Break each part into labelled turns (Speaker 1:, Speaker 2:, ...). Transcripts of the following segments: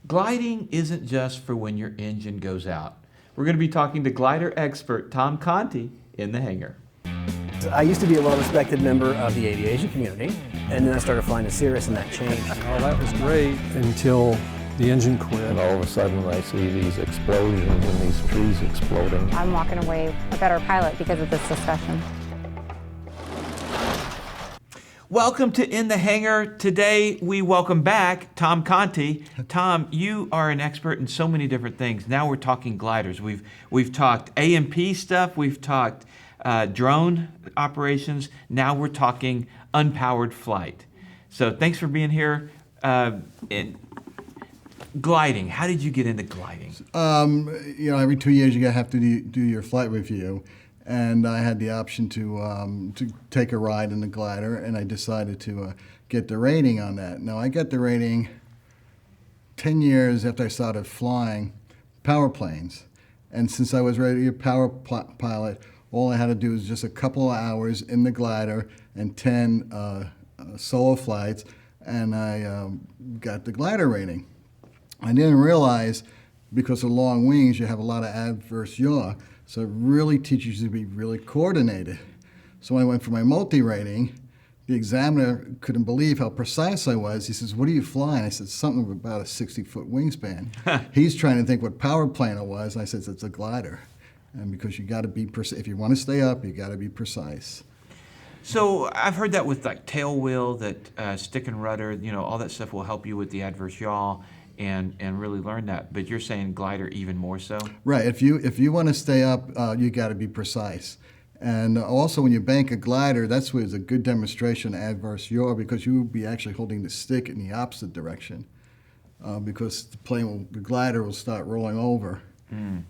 Speaker 1: Gliding isn't just for when your engine goes out. We're going to be talking to glider expert Tom Conte in the hangar.
Speaker 2: I used to be a well-respected member of the aviation community, and then I started flying to Cirrus, and that changed.
Speaker 3: Oh, that was great until the engine quit.
Speaker 4: And all of a sudden I see these explosions and these trees exploding.
Speaker 5: I'm walking away a better pilot because of this discussion.
Speaker 1: Welcome to In the Hangar. Today we welcome back Tom Conte. Tom, you are an expert in so many different things. Now we're talking gliders. We've talked A&P stuff. We've talked drone operations. Now we're talking unpowered flight. So thanks for being here. Gliding. How did you get into gliding?
Speaker 6: Every 2 years you have to do your flight review. And I had the option to take a ride in the glider, and I decided to get the rating on that. Now, I got the rating 10 years after I started flying power planes. And since I was ready to be a power pilot, all I had to do was just a couple of hours in the glider and 10 solo flights, and I got the glider rating. I didn't realize, because of long wings, you have a lot of adverse yaw. So it really teaches you to be really coordinated. So when I went for my multi-rating, the examiner couldn't believe how precise I was. He says, "What are you flying?" I said, "Something about a 60-foot wingspan." He's trying to think what power plane it was. And I said, "It's a glider." And because you got to be precise, if you want to stay up, you got to be precise.
Speaker 1: So I've heard that with like tail wheel, that stick and rudder, all that stuff will help you with the adverse yaw. And really learn that, but you're saying glider even more so?
Speaker 6: Right. If you want to stay up, you got to be precise. And also, when you bank a glider, that's where it's a good demonstration of adverse yaw, because you will be actually holding the stick in the opposite direction, because the glider will start rolling over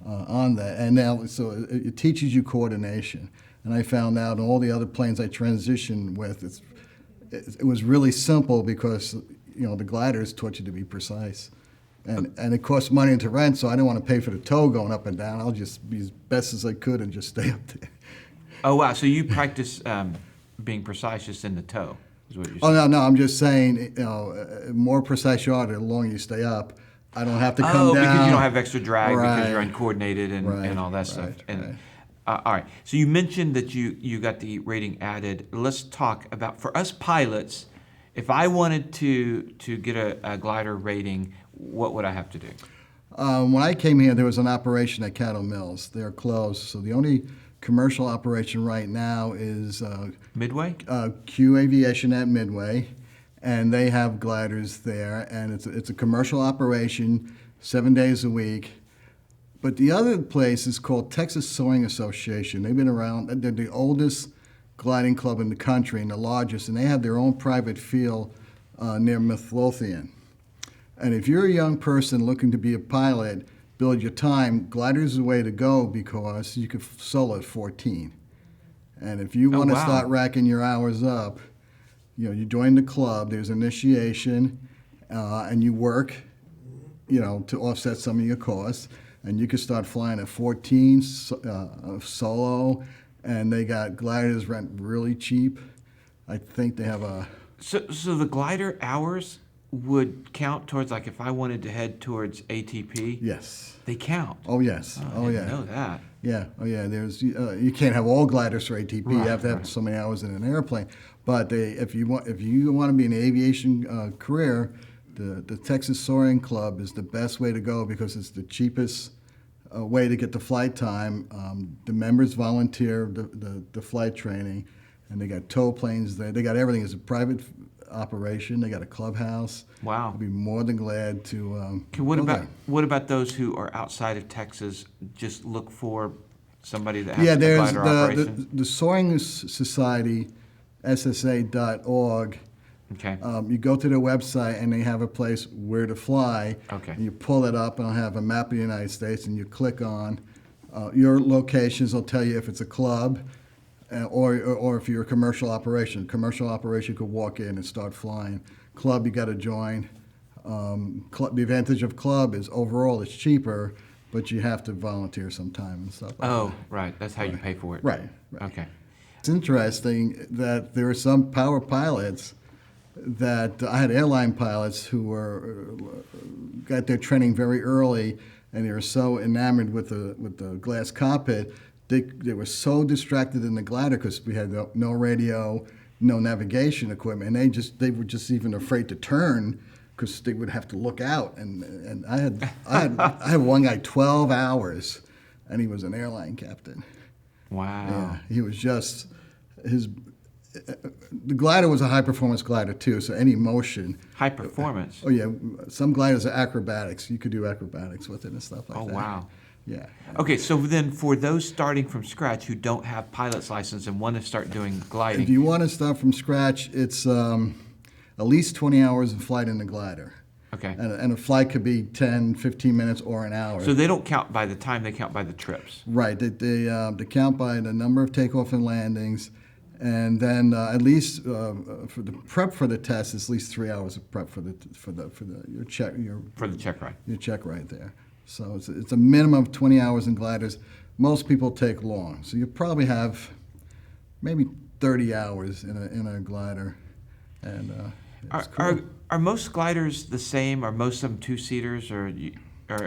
Speaker 6: on that. And now, so it teaches you coordination. And I found out in all the other planes I transitioned with, it was really simple because the gliders taught you to be precise. And it costs money to rent, so I didn't want to pay for the tow going up and down. I'll just be as best as I could and just stay up there.
Speaker 1: Oh, wow. So you practice being precise just in the tow, is what you're saying?
Speaker 6: Oh, no, I'm just saying, more precise you are, the longer you stay up. I don't have to come down.
Speaker 1: Oh, because you don't have extra drag,
Speaker 6: Right.
Speaker 1: because you're uncoordinated and all that stuff. And, all right. So you mentioned that you got the rating added. Let's talk about, for us pilots, if I wanted to get a glider rating, what would I have to do?
Speaker 6: When I came here, there was an operation at Cattle Mills. They're closed. So the only commercial operation right now is
Speaker 1: Midway?
Speaker 6: Q Aviation at Midway, and they have gliders there. And it's a commercial operation, 7 days a week. But the other place is called Texas Soaring Association. They've been around. They're the oldest gliding club in the country and the largest, and they have their own private field near Midlothian. And if you're a young person looking to be a pilot, build your time, gliders is the way to go, because you could solo at 14. And if you want to start racking your hours up, you join the club, there's initiation, and you work, to offset some of your costs, and you can start flying at 14 solo. And they got gliders rent really cheap. I think they have a...
Speaker 1: So the glider hours would count towards, like, if I wanted to head towards ATP?
Speaker 6: Yes.
Speaker 1: They count?
Speaker 6: Oh, yes.
Speaker 1: I didn't know that.
Speaker 6: Yeah. Oh, yeah. There's you can't have all gliders for ATP.
Speaker 1: Right,
Speaker 6: you have to have so many hours in an airplane. But if you want to be in an aviation career, the Texas Soaring Club is the best way to go, because it's the cheapest way to get the flight time. The members volunteer the flight training, and they got tow planes there. They got everything. It's a private operation. They got a clubhouse.
Speaker 1: Wow.
Speaker 6: I'd be more than glad to.
Speaker 1: What about those who are outside of Texas? Just look for somebody that has a
Speaker 6: there's
Speaker 1: glider operation?
Speaker 6: the Soaring Society, SSA.org.
Speaker 1: Okay.
Speaker 6: You go to their website, and they have a place where to fly.
Speaker 1: Okay.
Speaker 6: And you pull it up, and it'll have a map of the United States, and you click on your locations. Will tell you if it's a club, or if you're a commercial operation. Commercial operation, you could walk in and start flying. Club, you got to join. The advantage of club is overall it's cheaper, but you have to volunteer some time and stuff like that.
Speaker 1: Oh, right. That's how you pay for it.
Speaker 6: Right.
Speaker 1: Okay.
Speaker 6: It's interesting that there are some power pilots that I had airline pilots who got their training very early, and they were so enamored with the glass cockpit. They were so distracted in the glider because we had no radio, no navigation equipment, and they were just even afraid to turn because they would have to look out. And I had one guy 12 hours, and he was an airline captain.
Speaker 1: Wow.
Speaker 6: Yeah, he was just the glider was a high performance glider too, so any motion.
Speaker 1: High performance.
Speaker 6: Oh yeah, some gliders are acrobatics. You could do acrobatics with it and stuff like that.
Speaker 1: Oh, wow.
Speaker 6: Yeah.
Speaker 1: Okay, so then for those starting from scratch who don't have pilot's license and want to start doing gliding.
Speaker 6: If you want to start from scratch, it's at least 20 hours of flight in the glider.
Speaker 1: Okay.
Speaker 6: And a flight could be 10, 15 minutes or an hour.
Speaker 1: So they don't count by the time, they count by the trips.
Speaker 6: Right. They count by the number of takeoff and landings. And then at least for the prep for the test, it's at least 3 hours of prep for your check
Speaker 1: ride.
Speaker 6: Your check right there. So it's a minimum of 20 hours in gliders. Most people take long, so you probably have maybe 30 hours in a glider, and it's cool.
Speaker 1: Are most gliders the same? Are most of them two-seaters, or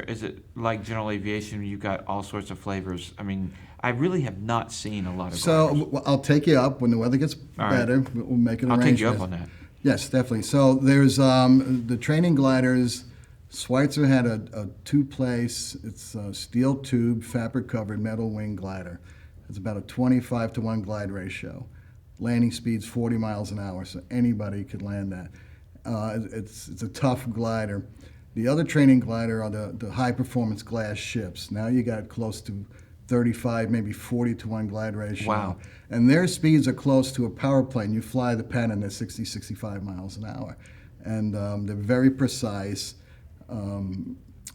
Speaker 1: is it like general aviation? You've got all sorts of flavors. I mean, I really have not seen a lot of gliders.
Speaker 6: So I'll take you up when the weather gets better.
Speaker 1: Right.
Speaker 6: We'll make an
Speaker 1: I'll
Speaker 6: arrangement.
Speaker 1: take you up on that.
Speaker 6: Yes, definitely. So there's the training gliders. Schweitzer had a two-place, it's a steel tube, fabric-covered metal wing glider. It's about a 25-to-1 glide ratio. Landing speed's 40 miles an hour, so anybody could land that. It's a tough glider. The other training glider are the high-performance glass ships. Now you got close to 35, maybe 40-to-1 glide ratio.
Speaker 1: Wow.
Speaker 6: And their speeds are close to a power plane. You fly the Pennon at 60, 65 miles an hour. And they're very precise.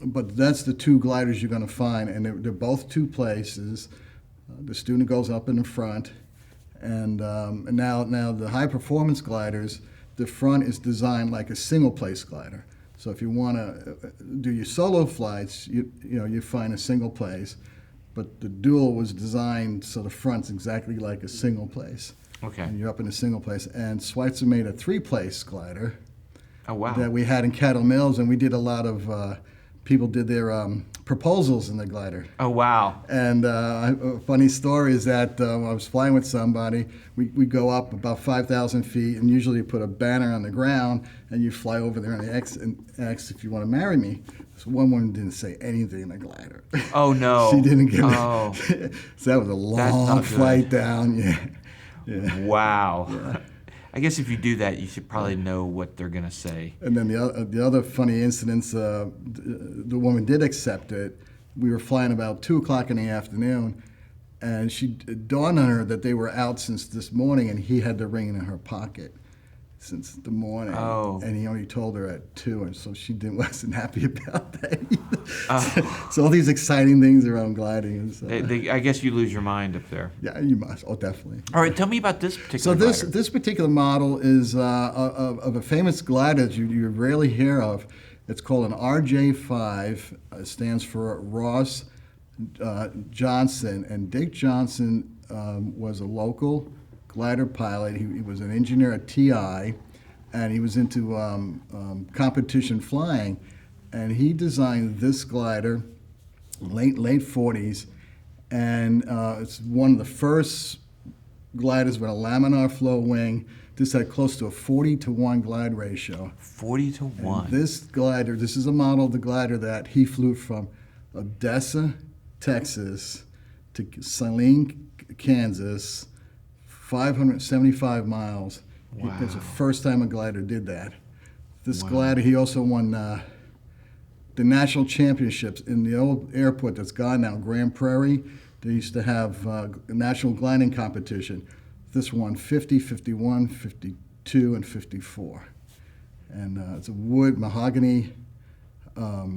Speaker 6: But that's the two gliders you're going to find, and they're both two places. The student goes up in the front, and now the high performance gliders, the front is designed like a single place glider. So if you want to do your solo flights, you find a single place, but the dual was designed so the front's exactly like a single place.
Speaker 1: Okay.
Speaker 6: And you're up in a single place. And Schweitzer made a three-place glider.
Speaker 1: Oh, wow.
Speaker 6: That we had in Cattle Mills, and we did a lot of people did their proposals in the glider.
Speaker 1: Oh, wow.
Speaker 6: And a funny story is that when I was flying with somebody, we go up about 5,000 feet, and usually you put a banner on the ground, and you fly over there on the X and ask if you want to marry me. So one woman didn't say anything in the glider.
Speaker 1: Oh, no.
Speaker 6: She didn't give
Speaker 1: Oh.
Speaker 6: it. So that was a
Speaker 1: That's
Speaker 6: long
Speaker 1: not good.
Speaker 6: flight down. Yeah.
Speaker 1: Wow. Yeah. I guess if you do that, you should probably know what they're going to say.
Speaker 6: And then the other funny incidents, the woman did accept it. We were flying about 2 o'clock in the afternoon, and it dawned on her that they were out since this morning, and he had the ring in her pocket since the morning.
Speaker 1: Oh.
Speaker 6: And he only told her at 2, and so she wasn't happy about that either.
Speaker 1: Oh.
Speaker 6: So all these exciting things around gliding. And so,
Speaker 1: I guess you lose your mind up there.
Speaker 6: yeah, you must. Oh, definitely.
Speaker 1: All right, tell me about this particular
Speaker 6: So
Speaker 1: glider.
Speaker 6: this particular model is of a famous glider that you rarely hear of. It's called an RJ5. It stands for Ross Johnson. And Dick Johnson was a local glider pilot. He was an engineer at TI, and he was into competition flying. And he designed this glider late 40s, and it's one of the first gliders with a laminar flow wing. This had close to a 40-to-1 glide ratio.
Speaker 1: 40-to-1.
Speaker 6: And this is a model of the glider that he flew from Odessa, Texas, to Saline, Kansas, 575 miles.
Speaker 1: Wow.
Speaker 6: It's the first time a glider did that. This
Speaker 1: Wow.
Speaker 6: glider, he also won the national championships in the old airport that's gone now, Grand Prairie. They used to have a national gliding competition. This won 50, 51, 52, and 54. And it's a wood, mahogany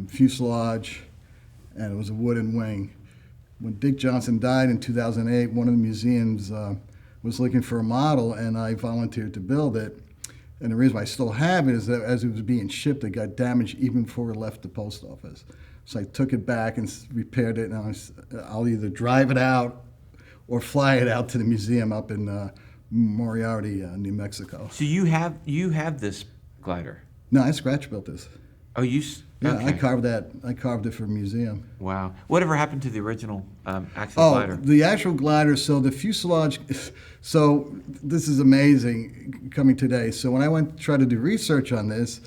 Speaker 6: fuselage, and it was a wooden wing. When Dick Johnson died in 2008, one of the museums was looking for a model, and I volunteered to build it. And the reason why I still have it is that as it was being shipped, it got damaged even before it left the post office. So I took it back and repaired it, and I'll either drive it out or fly it out to the museum up in Moriarty, New Mexico.
Speaker 1: So you have this glider.
Speaker 6: No, I scratch built this.
Speaker 1: Oh,
Speaker 6: Yeah,
Speaker 1: okay.
Speaker 6: I carved that. I carved it for a museum.
Speaker 1: Wow. Whatever happened to the original actual glider?
Speaker 6: The actual glider. So the fuselage. So this is amazing coming today. So when I went to try to do research on this,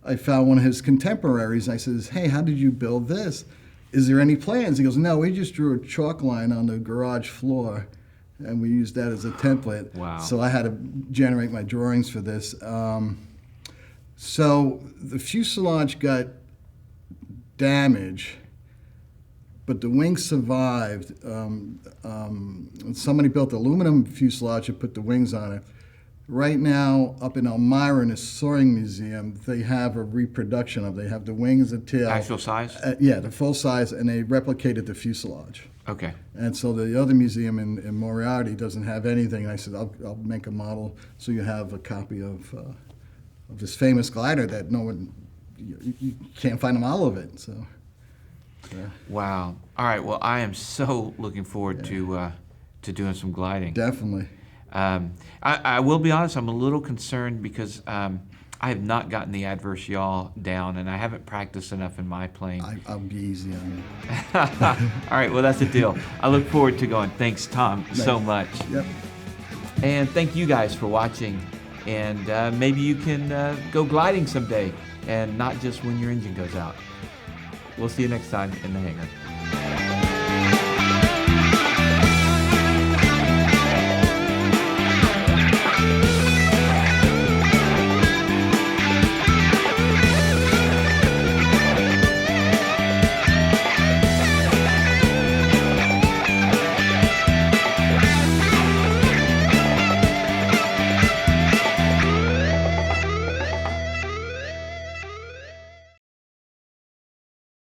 Speaker 6: I found one of his contemporaries. And I says, "Hey, how did you build this? Is there any plans?" He goes, "No, we just drew a chalk line on the garage floor, and we used that as a template."
Speaker 1: Wow.
Speaker 6: So I had to generate my drawings for this. So the fuselage got damage, but the wings survived. Somebody built aluminum fuselage and put the wings on it. Right now, up in Elmira in the Soaring Museum, they have a reproduction of it. They have the wings and tail.
Speaker 1: Actual size?
Speaker 6: Yeah, the full size, and they replicated the fuselage.
Speaker 1: Okay.
Speaker 6: And so the other museum in Moriarty doesn't have anything. And I said, I'll make a model so you have a copy of this famous glider that no one, you can't find a model of it. So. Yeah.
Speaker 1: Wow. All right. Well, I am so looking forward to doing some gliding.
Speaker 6: Definitely.
Speaker 1: I will be honest. I'm a little concerned because I have not gotten the adverse yaw down, and I haven't practiced enough in my plane.
Speaker 6: I'll be easy on you.
Speaker 1: All right. Well, that's a deal. I look forward to going. Thanks, Tom, so much.
Speaker 6: Yep.
Speaker 1: And thank you guys for watching. And maybe you can go gliding someday, and not just when your engine goes out. We'll see you next time in the hangar.